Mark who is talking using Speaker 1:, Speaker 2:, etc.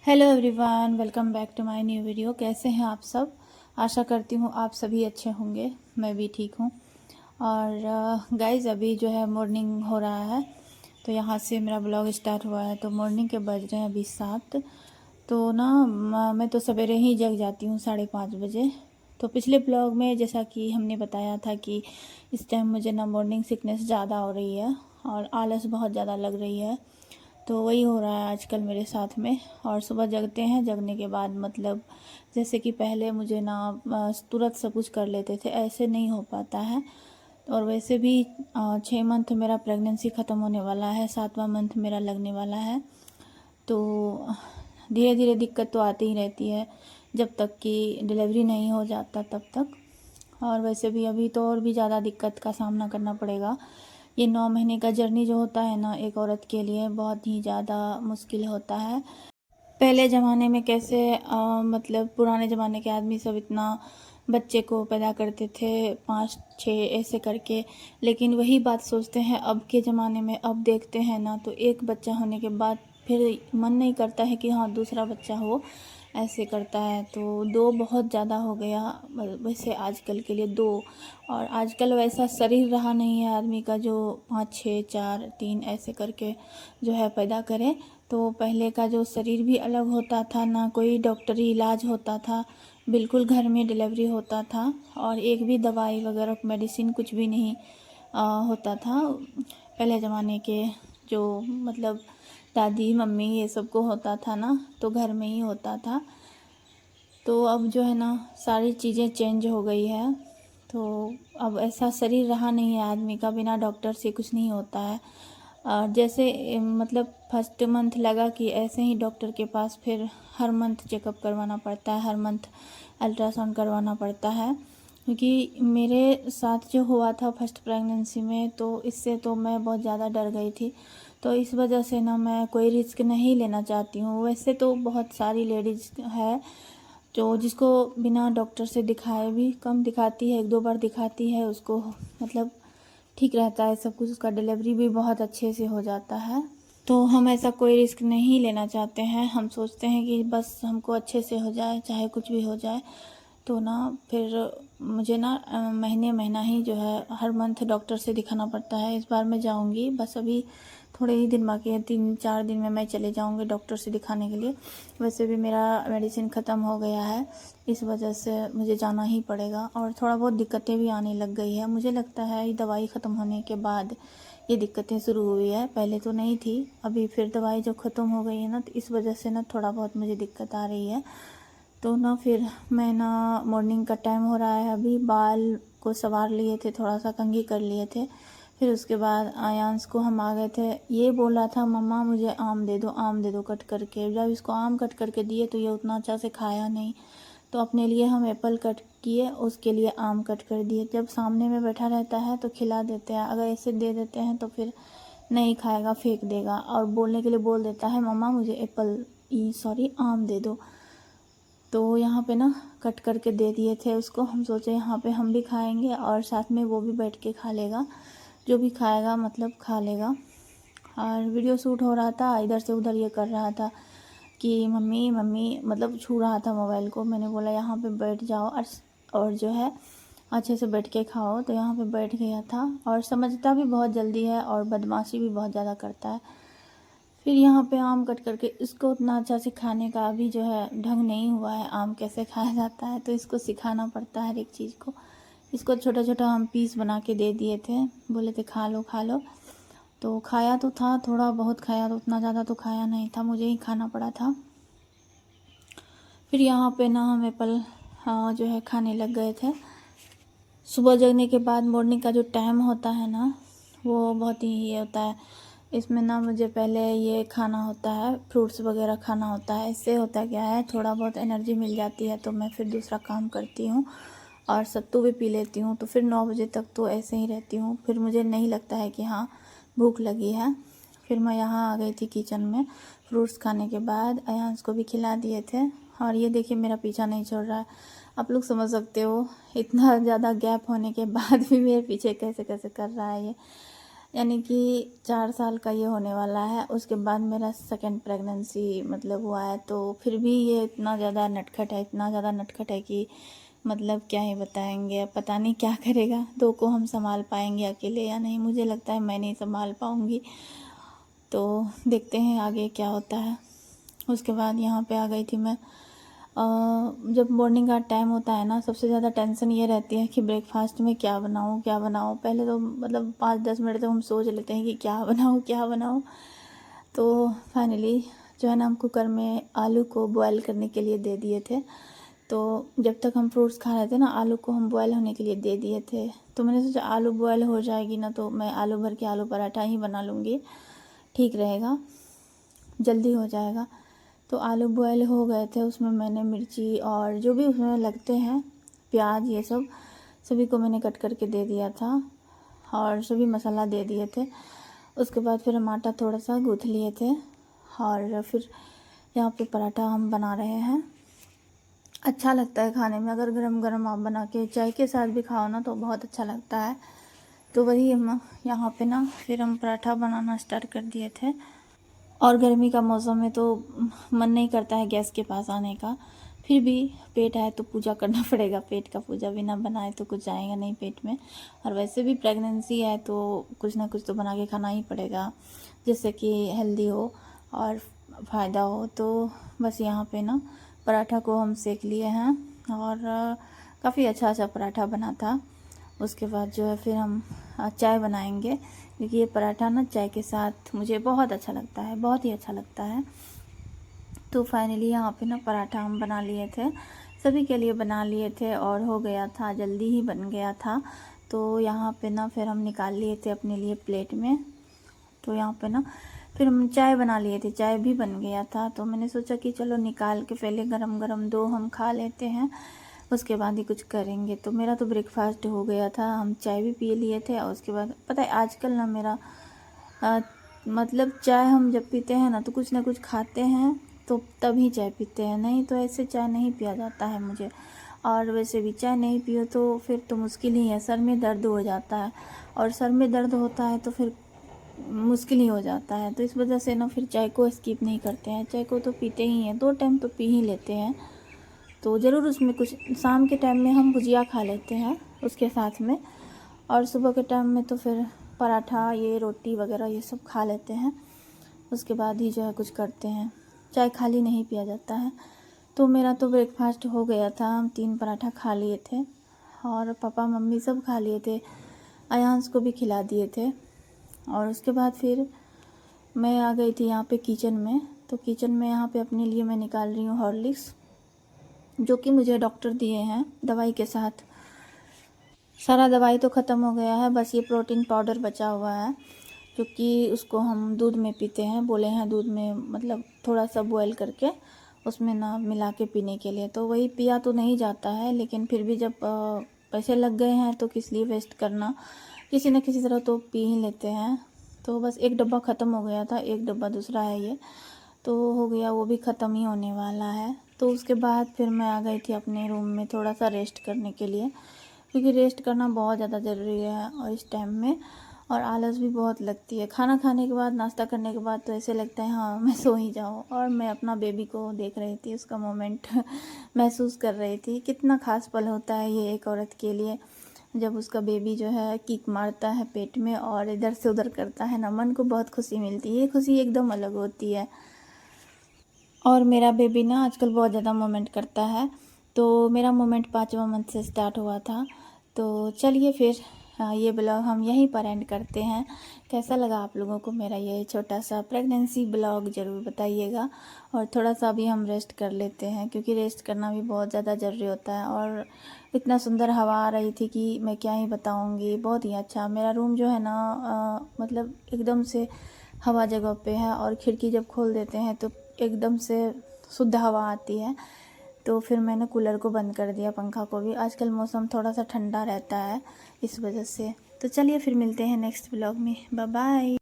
Speaker 1: Hello everyone, welcome back to my new video. कैसे हैं आप सब? आशा करती हूँ आप सभी अच्छे होंगे। मैं भी ठीक हूँ। और गाइज़ अभी जो है मॉर्निंग हो रहा है, तो यहाँ से मेरा ब्लॉग स्टार्ट हुआ है। तो मॉर्निंग के बज रहे हैं अभी 7। तो ना मैं तो सवेरे ही जग जाती हूँ 5:30 बजे। तो पिछले ब्लॉग में जैसा कि हमने बताया था कि इस टाइम मुझे ना मॉर्निंग सिकनेस ज़्यादा हो रही है और आलस बहुत ज़्यादा लग रही है। तो वही हो रहा है आजकल मेरे साथ में। और सुबह जगते हैं, जगने के बाद मतलब जैसे कि पहले मुझे ना तुरंत सब कुछ कर लेते थे, ऐसे नहीं हो पाता है। और वैसे भी 6 मंथ मेरा प्रेगनेंसी ख़त्म होने वाला है, 7वां मंथ मेरा लगने वाला है। तो धीरे धीरे दिक्कत तो आती ही रहती है जब तक कि डिलीवरी नहीं हो जाता तब तक। और वैसे भी अभी तो और भी ज़्यादा दिक्कत का सामना करना पड़ेगा। ये 9 महीने का जर्नी जो होता है ना, एक औरत के लिए बहुत ही ज़्यादा मुश्किल होता है। पहले ज़माने में कैसे मतलब पुराने ज़माने के आदमी सब इतना बच्चे को पैदा करते थे, 5-6 ऐसे करके। लेकिन वही बात सोचते हैं अब के ज़माने में, अब देखते हैं ना तो एक बच्चा होने के बाद फिर मन नहीं करता है कि हाँ दूसरा बच्चा हो, ऐसे करता है। तो 2 बहुत ज़्यादा हो गया वैसे आजकल के लिए 2। और आजकल वैसा शरीर रहा नहीं है आदमी का जो 5-6-4-3 ऐसे करके जो है पैदा करे। तो पहले का जो शरीर भी अलग होता था, ना कोई डॉक्टरी इलाज होता था, बिल्कुल घर में डिलीवरी होता था। और एक भी दवाई वगैरह मेडिसिन कुछ भी नहीं होता था। पहले ज़माने के जो मतलब दादी मम्मी ये सबको होता था ना, तो घर में ही होता था। तो अब जो है ना सारी चीज़ें चेंज हो गई है। तो अब ऐसा शरीर रहा नहीं है आदमी का, बिना डॉक्टर से कुछ नहीं होता है। और जैसे मतलब फर्स्ट मंथ लगा कि ऐसे ही डॉक्टर के पास फिर हर मंथ चेकअप करवाना पड़ता है, हर मंथ अल्ट्रासाउंड करवाना पड़ता है। क्योंकि मेरे साथ जो हुआ था फर्स्ट प्रेगनेंसी में, तो इससे तो मैं बहुत ज़्यादा डर गई थी। तो इस वजह से ना मैं कोई रिस्क नहीं लेना चाहती हूँ। वैसे तो बहुत सारी लेडीज़ है जो जिसको बिना डॉक्टर से दिखाए भी, कम दिखाती है, 1-2 बार दिखाती है, उसको मतलब ठीक रहता है सब कुछ, उसका डिलीवरी भी बहुत अच्छे से हो जाता है। तो हम ऐसा कोई रिस्क नहीं लेना चाहते हैं। हम सोचते हैं कि बस हमको अच्छे से हो जाए, चाहे कुछ भी हो जाए। तो ना फिर मुझे ना महीना ही जो है हर मंथ डॉक्टर से दिखाना पड़ता है। इस बार मैं जाऊंगी, बस अभी थोड़े ही दिन बाकी है, 3-4 दिन में मैं चले जाऊंगी डॉक्टर से दिखाने के लिए। वैसे भी मेरा मेडिसिन ख़त्म हो गया है, इस वजह से मुझे जाना ही पड़ेगा। और थोड़ा बहुत दिक्कतें भी आने लग गई है, मुझे लगता है दवाई ख़त्म होने के बाद ये दिक्कतें शुरू हुई है, पहले तो नहीं थी। अभी फिर दवाई जब ख़त्म हो गई है ना, तो इस वजह से ना थोड़ा बहुत मुझे दिक्कत आ रही है। तो ना फिर मैं ना मॉर्निंग का टाइम हो रहा है, अभी बाल को संवार लिए थे, थोड़ा सा कंघी कर लिए थे। फिर उसके बाद आयांश को हम आ गए थे। ये बोला था मम्मा मुझे आम दे दो, आम दे दो कट करके। जब इसको आम कट करके दिए तो ये उतना अच्छा से खाया नहीं। तो अपने लिए हम एप्पल कट किए, उसके लिए आम कट कर दिए। जब सामने में बैठा रहता है तो खिला देते हैं, अगर ऐसे दे देते हैं तो फिर नहीं खाएगा, फेंक देगा। और बोलने के लिए बोल देता है मम्मा मुझे आम दे दो। तो यहाँ पे ना कट करके दे दिए थे उसको। हम सोचे यहाँ पे हम भी खाएंगे और साथ में वो भी बैठ के खा लेगा, जो भी खाएगा मतलब खा लेगा। और वीडियो शूट हो रहा था, इधर से उधर ये कर रहा था कि मम्मी मम्मी मतलब छू रहा था मोबाइल को। मैंने बोला यहाँ पे बैठ जाओ और जो है अच्छे से बैठ के खाओ। तो यहाँ पे बैठ गया था और समझता भी बहुत जल्दी है और बदमाशी भी बहुत ज़्यादा करता है। फिर यहाँ पे आम कट करके इसको उतना अच्छा से खाने का अभी जो है ढंग नहीं हुआ है, आम कैसे खाया जाता है, तो इसको सिखाना पड़ता है हर एक चीज़ को। इसको छोटा छोटा हम पीस बना के दे दिए थे, बोले थे खा लो खा लो। तो खाया तो था, थोड़ा बहुत खाया, तो उतना ज़्यादा तो खाया नहीं था, मुझे ही खाना पड़ा था। फिर यहाँ पे ना हम एप्पल जो है खाने लग गए थे। सुबह जगने के बाद मॉर्निंग का जो टाइम होता है ना, वो बहुत ही ये होता है। इसमें ना मुझे पहले ये खाना होता है, फ्रूट्स वगैरह खाना होता है। इससे होता क्या है, थोड़ा बहुत एनर्जी मिल जाती है, तो मैं फिर दूसरा काम करती हूँ और सत्तू भी पी लेती हूँ। तो फिर 9 बजे तक तो ऐसे ही रहती हूँ, फिर मुझे नहीं लगता है कि हाँ भूख लगी है। फिर मैं यहाँ आ गई थी किचन में। फ्रूट्स खाने के बाद अयांश को भी खिला दिए थे। और ये देखिए मेरा पीछा नहीं छोड़ रहा है। आप लोग समझ सकते हो इतना ज़्यादा गैप होने के बाद भी मेरे पीछे कैसे कैसे कर रहा है ये। यानी कि 4 साल का ये होने वाला है। उसके बाद मेरा सेकंड प्रेगनेंसी मतलब हुआ है, तो फिर भी ये इतना ज़्यादा नटखट है, इतना ज़्यादा नटखट है कि मतलब क्या ही बताएंगे। अब पता नहीं क्या करेगा, 2 को हम संभाल पाएंगे अकेले या नहीं। मुझे लगता है मैं नहीं संभाल पाऊँगी, तो देखते हैं आगे क्या होता है। उसके बाद यहाँ पे आ गई थी मैं। जब मॉर्निंग का टाइम होता है ना, सबसे ज़्यादा टेंशन ये रहती है कि ब्रेकफास्ट में क्या बनाऊँ क्या बनाऊँ। पहले तो मतलब 5-10 मिनट तो हम सोच लेते हैं कि क्या बनाऊँ क्या बनाऊँ। तो फाइनली जो है ना, हम कुकर में आलू को बॉयल करने के लिए दे दिए थे। तो जब तक हम फ्रूट्स खा रहे थे ना, आलू को हम बॉयल होने के लिए दे दिए थे। तो मैंने सोचा आलू बॉयल हो जाएगी ना, तो मैं आलू भर के आलू पराठा ही बना लूँगी, ठीक रहेगा, जल्दी हो जाएगा। तो आलू बॉयल हो गए थे, उसमें मैंने मिर्ची और जो भी उसमें लगते हैं, प्याज, ये सब सभी को मैंने कट करके दे दिया था और सभी मसाला दे दिए थे। उसके बाद फिर हम आटा थोड़ा सा गूँथ लिए थे और फिर यहाँ पे पराठा हम बना रहे हैं। अच्छा लगता है खाने में, अगर गरम गरम आप बना के चाय के साथ भी खाओ ना तो बहुत अच्छा लगता है। तो वही हम यहाँ पे ना फिर हम पराठा बनाना स्टार्ट कर दिए थे। और गर्मी का मौसम में तो मन नहीं करता है गैस के पास आने का, फिर भी पेट है तो पूजा करना पड़ेगा। पेट का पूजा बिना बनाए तो कुछ आएगा नहीं पेट में। और वैसे भी प्रेगनेंसी है तो कुछ ना कुछ तो बना के खाना ही पड़ेगा, जिससे कि हेल्दी हो और फ़ायदा हो। तो बस यहाँ पे ना पराठा को हम सेक लिए हैं और काफ़ी अच्छा पराठा बना था। उसके बाद जो है फिर हम चाय बनाएंगे, क्योंकि ये पराठा ना चाय के साथ मुझे बहुत अच्छा लगता है, बहुत ही अच्छा लगता है। तो फाइनली यहाँ पे ना पराठा हम बना लिए थे, सभी के लिए बना लिए थे और हो गया था, जल्दी ही बन गया था। तो यहाँ पे ना फिर हम निकाल लिए थे अपने लिए प्लेट में। तो यहाँ पे ना फिर हम चाय बना लिए थे, चाय भी बन गया था। तो मैंने सोचा कि चलो निकाल के पहले गरम गरम 2 हम खा लेते हैं, उसके बाद ही कुछ करेंगे। तो मेरा तो ब्रेकफास्ट हो गया था, हम चाय भी पी लिए थे। और उसके बाद पता है आजकल ना मेरा मतलब चाय हम जब पीते हैं ना तो कुछ ना कुछ खाते हैं तो तभी चाय पीते हैं, नहीं तो ऐसे चाय नहीं पिया जाता है मुझे। और वैसे भी चाय नहीं पियो तो फिर तो मुश्किल ही है, सर में दर्द हो जाता है और सर में दर्द होता है तो फिर मुश्किल ही हो जाता है। तो इस वजह से ना फिर चाय को स्किप नहीं करते हैं, चाय को तो पीते ही हैं, 2 टाइम तो पी ही लेते हैं। तो ज़रूर उसमें कुछ शाम के टाइम में हम भुजिया खा लेते हैं उसके साथ में, और सुबह के टाइम में तो फिर पराठा, ये रोटी वगैरह ये सब खा लेते हैं। उसके बाद ही जो है कुछ करते हैं, चाय खाली नहीं पिया जाता है। तो मेरा तो ब्रेकफास्ट हो गया था, हम 3 पराठा खा लिए थे और पापा मम्मी सब खा लिए थे, अयांश को भी खिला दिए थे। और उसके बाद फिर मैं आ गई थी यहाँ पे किचन में। तो किचन में यहाँ पे अपने लिए मैं निकाल रही हूँ हॉर्लिक्स, जो कि मुझे डॉक्टर दिए हैं दवाई के साथ। सारा दवाई तो ख़त्म हो गया है, बस ये प्रोटीन पाउडर बचा हुआ है, क्योंकि उसको हम दूध में पीते हैं, बोले हैं दूध में मतलब थोड़ा सा बॉयल करके उसमें ना मिला के पीने के लिए। तो वही पिया तो नहीं जाता है, लेकिन फिर भी जब पैसे लग गए हैं तो किस लिए वेस्ट करना, किसी न किसी तरह तो पी ही लेते हैं। तो बस 1 डब्बा ख़त्म हो गया था, 1 डब्बा दूसरा है ये, तो हो गया, वो भी ख़त्म ही होने वाला है। तो उसके बाद फिर मैं आ गई थी अपने रूम में थोड़ा सा रेस्ट करने के लिए, क्योंकि रेस्ट करना बहुत ज़्यादा ज़रूरी है और इस टाइम में, और आलस भी बहुत लगती है। खाना खाने के बाद, नाश्ता करने के बाद तो ऐसे लगता है हाँ मैं सो ही जाऊँ। और मैं अपना बेबी को देख रही थी, उसका मोमेंट महसूस कर रही थी। कितना ख़ास पल होता है ये एक औरत के लिए, जब उसका बेबी जो है किक मारता है पेट में और इधर से उधर करता है ना, मन को बहुत खुशी मिलती है, ये खुशी एकदम अलग होती है। और मेरा बेबी ना आजकल बहुत ज़्यादा मोमेंट करता है, तो मेरा मोमेंट 5वां मंथ से स्टार्ट हुआ था। तो चलिए फिर ये ब्लॉग हम यहीं पर एंड करते हैं। कैसा लगा आप लोगों को मेरा ये छोटा सा प्रेगनेंसी ब्लॉग, ज़रूर बताइएगा। और थोड़ा सा अभी हम रेस्ट कर लेते हैं, क्योंकि रेस्ट करना भी बहुत ज़्यादा ज़रूरी होता है। और इतना सुंदर हवा आ रही थी कि मैं क्या ही बताऊँगी, बहुत ही अच्छा। मेरा रूम जो है ना मतलब एकदम से हवा जगह पे है, और खिड़की जब खोल देते हैं तो एकदम से शुद्ध हवा आती है। तो फिर मैंने कूलर को बंद कर दिया, पंखा को भी। आजकल मौसम थोड़ा सा ठंडा रहता है इस वजह से। तो चलिए फिर मिलते हैं नेक्स्ट ब्लॉग में, बाय बाय।